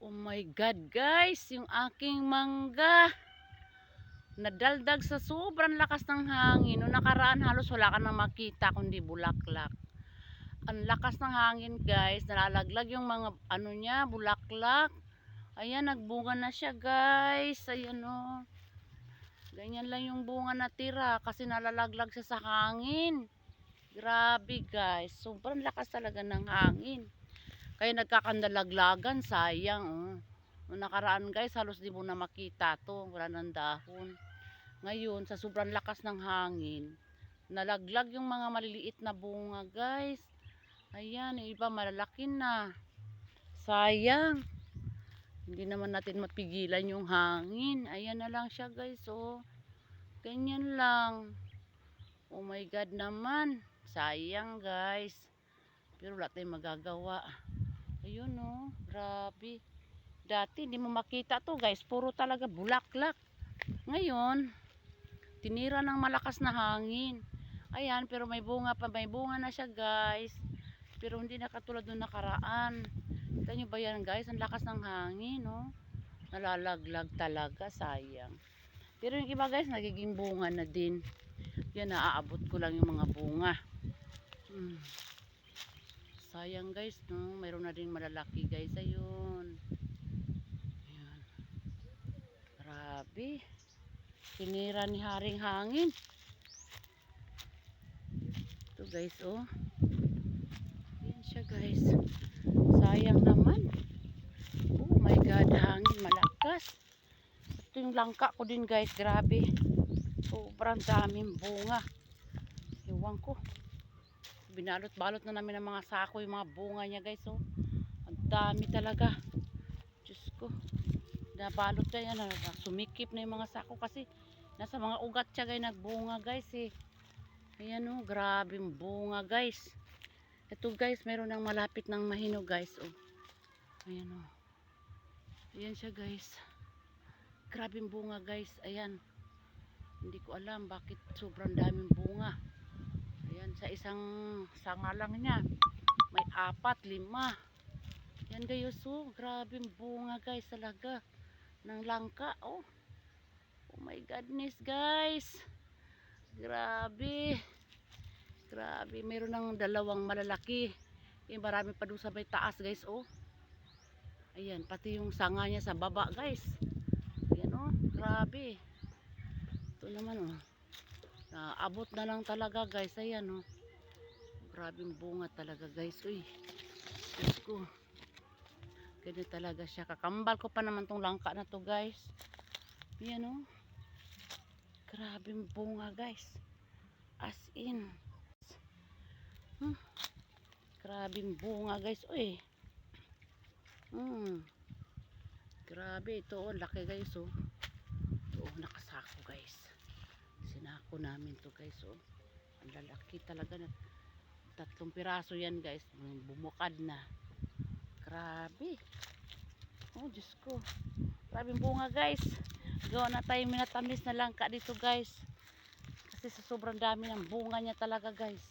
Oh my God guys, yung aking mangga nadaldag sa sobrang lakas ng hangin. Noong nakaraan halos wala ka nang makita kundi bulaklak. Ang lakas ng hangin guys, nalalaglag yung mga ano niya, bulaklak. Ayan, nagbunga na siya guys. Ayan o. Ganyan lang yung bunga natira kasi nalalaglag siya sa hangin. Grabe guys, sobrang lakas talaga ng hangin. Kaya nagkakandalaglagan, sayang oh. Noong nakaraan guys, halos di mo na makita to, wala ng dahon. Ngayon, sa sobrang lakas ng hangin, nalaglag yung mga maliliit na bunga guys. Ayan, yung iba malalaki na. Sayang. Hindi naman natin mapigilan yung hangin. Ayan na lang siya guys oh. Ganyan lang. Oh my God naman. Sayang guys. Pero wala tayong magagawa. Ayun oh, grabe. Dati hindi mo makita to guys, puro talaga bulaklak. Ngayon, tinira ng malakas na hangin. Ayan, pero may bunga pa, may bunga na siya guys. Pero hindi na katulad nung nakaraan. Kita nyo ba yan guys, ang lakas ng hangin no? Nalalaglag talaga, sayang. Pero yung iba guys, nagiging bunga na din. Yan, naaabot ko lang yung mga bunga. Sayang guys no, mayroon na ding malalaki guys. Ayun. Ayan. Grabe. Tinira ni Haring Hangin. Ito guys oh. Ayan siya guys. Sayang naman. Oh my God, hangin malakas. Ito yung langka ko din guys, grabe. Sobrang daming bunga. Ewan ko. Binalot-balot na namin ng mga sako yung mga bunga niya guys oh. Ang dami talaga. Diyos ko. Nabalot na yan. Sumikip na yung mga sako kasi nasa mga ugat siya guys, nagbunga guys eh. Ayan oh, grabe yung bunga guys. Ito guys, meron ng malapit ng mahinog guys oh. Ayan oh. Ayan siya guys. Grabe yung bunga guys. Ayan. Hindi ko alam bakit sobrang daming bunga. Ayan, sa isang sanga lang niya. May 4, 5. Yan guys oh, grabe yung bunga guys talaga. Ng langka oh. Oh my goodness guys. Grabe. Grabe, meron ng dalawang malalaki. Yung marami pa doon sa may taas guys oh. Ayan, pati yung sanga niya sa baba guys. Ayan oh, grabe. Ito naman oh. Naabot na lang talaga guys. Ayan oh. Grabe yung bunga talaga guys. Uy. Diyos ko. Ganyan talaga siya. Kakambal ko pa naman tong langka na to guys. Ayan oh. Grabe yung bunga guys. As in. Grabe yung bunga guys. Uy. Grabe ito oh. Laki guys oh. Ito oh. Nakasako guys. Sinako namin to guys oh. Ang lalaki talaga na. 3 piraso yan guys. Bumukad na. Grabe. Oh Diyos ko. Grabe yung bunga guys. Gawa na tayong minatamis na langka dito guys. Kasi sa sobrang dami ng bunga niya talaga guys.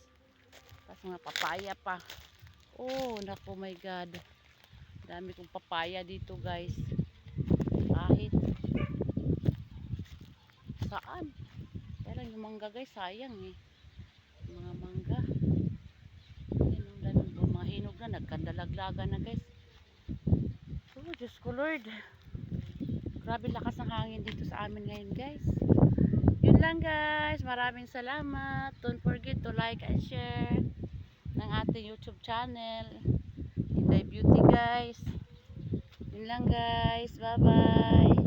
Tapos mga papaya pa. Oh naku my God. Dami kong papaya dito guys. Kahit saan. Kaya lang yung mangga guys sayang eh. Yung mga mangga. Ayan ang daming mga hinog na. Nagkandalaglagan na guys. Oh Diyos ko Lord. Grabe lakas ng hangin dito sa amin ngayon guys. Yun lang guys. Maraming salamat. Don't forget to like and share ng ating YouTube channel. Inday Beauty guys. Yun lang guys. Bye bye.